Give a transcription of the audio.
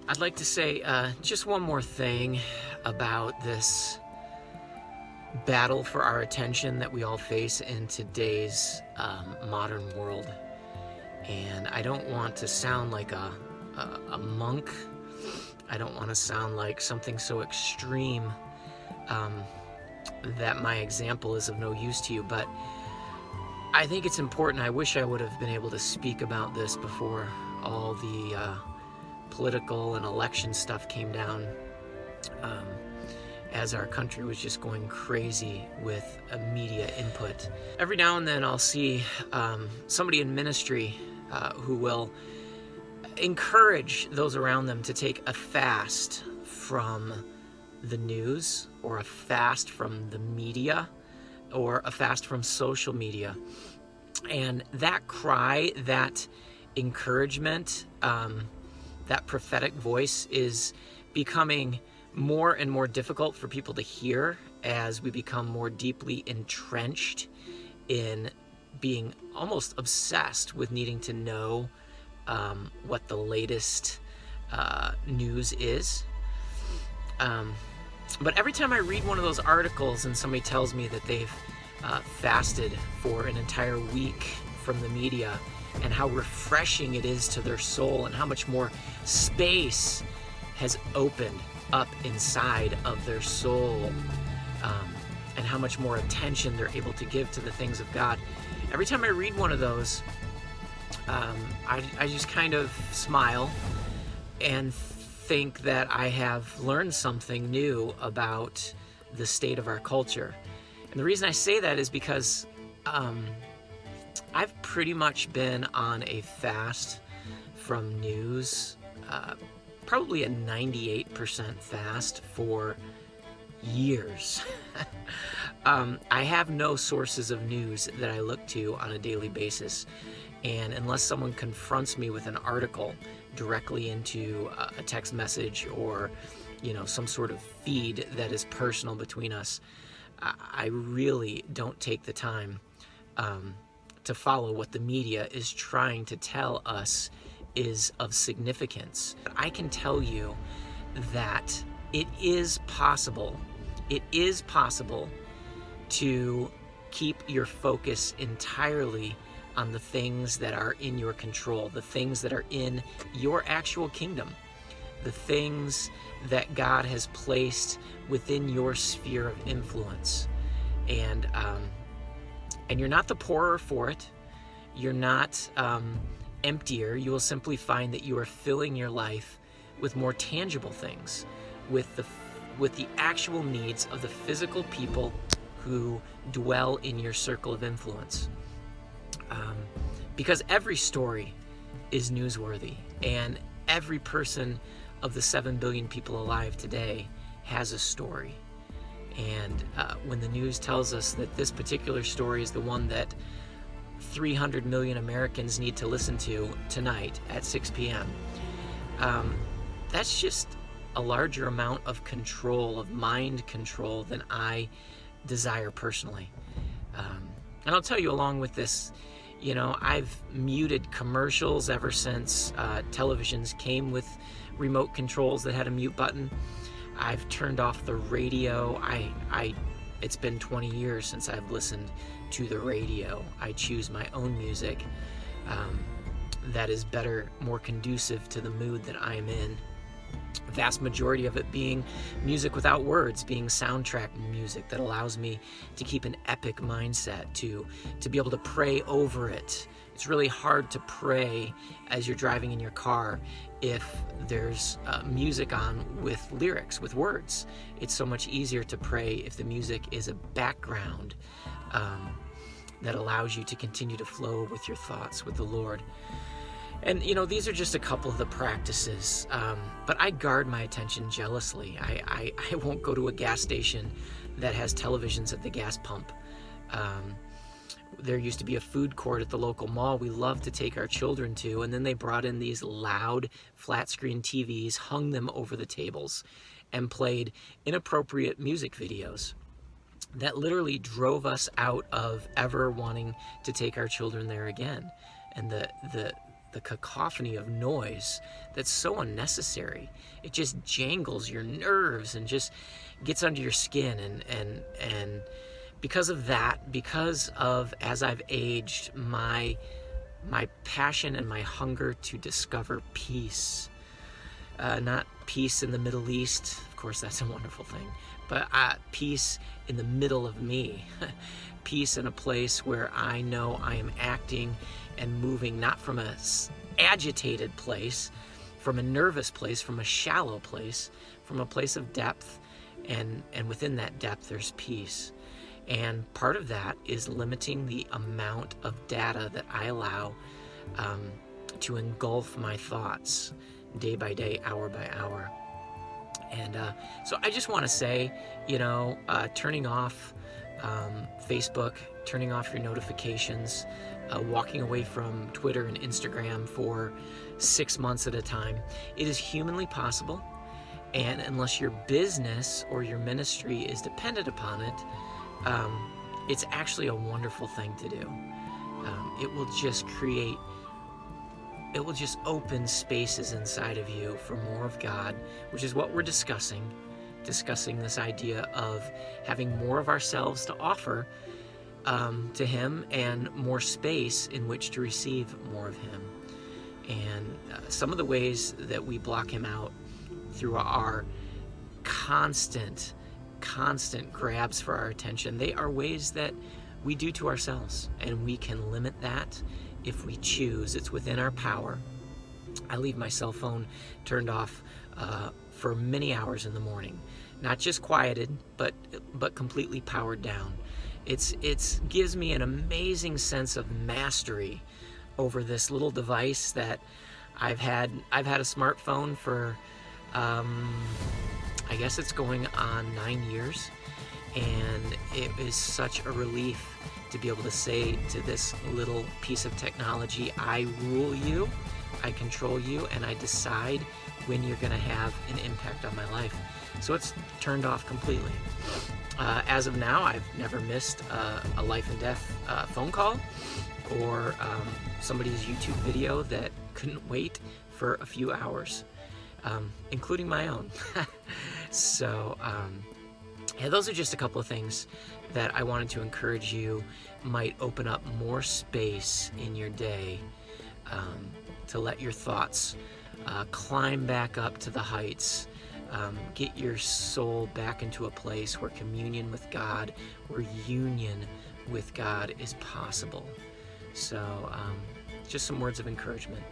I'd like to say just one more thing about this battle for our attention that we all face in today's modern world. And I don't want to sound like a monk. I don't want to sound like something so extreme that my example is of no use to you, but I think it's important. I wish I would have been able to speak about this before all the political and election stuff came down, as our country was just going crazy with media input. Every now and then I'll see somebody in ministry who will encourage those around them to take a fast from the news, or a fast from the media, or a fast from social media. And that cry, that encouragement, that prophetic voice is becoming more and more difficult for people to hear as we become more deeply entrenched in being almost obsessed with needing to know what the latest news is. But every time I read one of those articles and somebody tells me that they've fasted for an entire week from the media, and how refreshing it is to their soul, and how much more space has opened up inside of their soul, and how much more attention they're able to give to the things of God. Every time I read one of those, I just kind of smile and think that I have learned something new about the state of our culture. And the reason I say that is because I've pretty much been on a fast from news, probably a 98% fast for years. I have no sources of news that I look to on a daily basis. And unless someone confronts me with an article directly into a text message, or, some sort of feed that is personal between us, I really don't take the time to follow what the media is trying to tell us is of significance. I can tell you that it is possible to keep your focus entirely on the things that are in your control, the things that are in your actual kingdom, the things that God has placed within your sphere of influence. And you're not the poorer for it. You're not emptier. You will simply find that you are filling your life with more tangible things, with the actual needs of the physical people who dwell in your circle of influence. Because every story is newsworthy, and every person of the 7 billion people alive today has a story. And when the news tells us that this particular story is the one that 300 million Americans need to listen to tonight at 6 p.m., that's just a larger amount of control, of mind control, than I desire personally. And I'll tell you, along with this, I've muted commercials ever since televisions came with remote controls that had a mute button. I've turned off the radio. It's been 20 years since I've listened to the radio. I choose my own music that is better, more conducive to the mood that I'm in. Vast majority of it being music without words, being soundtrack music that allows me to keep an epic mindset, to be able to pray over it. It's really hard to pray as you're driving in your car if there's music on with lyrics, with words. It's so much easier to pray if the music is a background that allows you to continue to flow with your thoughts with the Lord. And, these are just a couple of the practices, but I guard my attention jealously. I won't go to a gas station that has televisions at the gas pump. There used to be a food court at the local mall we loved to take our children to, and then they brought in these loud flat screen TVs, hung them over the tables, and played inappropriate music videos that literally drove us out of ever wanting to take our children there again. And the the cacophony of noise that's so unnecessary. It just jangles your nerves and just gets under your skin. And because of that, because of, as I've aged, my passion and my hunger to discover peace, not peace in the Middle East, of course that's a wonderful thing, but peace in the middle of me. Peace in a place where I know I am acting and moving not from a agitated place, from a nervous place, from a shallow place, from a place of depth, and within that depth there's peace. And part of that is limiting the amount of data that I allow to engulf my thoughts day by day, hour by hour. And so I just want to say, turning off Facebook, turning off your notifications, walking away from Twitter and Instagram for 6 months at a time, it is humanly possible. And unless your business or your ministry is dependent upon it, it's actually a wonderful thing to do. It will just open spaces inside of you for more of God, which is what we're discussing this idea of having more of ourselves to offer to Him, and more space in which to receive more of Him. And some of the ways that we block Him out through our constant grabs for our attention, they are ways that we do to ourselves, and we can limit that if we choose. It's within our power. I leave my cell phone turned off for many hours in the morning, not just quieted, but completely powered down. It's gives me an amazing sense of mastery over this little device that I've had a smartphone for I guess it's going on 9 years, and it is such a relief to be able to say to this little piece of technology, I rule you, I control you, and I decide when you're going to have an impact on my life. So it's turned off completely. As of now, I've never missed a life and death phone call, or somebody's YouTube video that couldn't wait for a few hours, including my own. So those are just a couple of things that I wanted to encourage you might open up more space in your day to let your thoughts climb back up to the heights, get your soul back into a place where communion with God, where union with God is possible. So just some words of encouragement.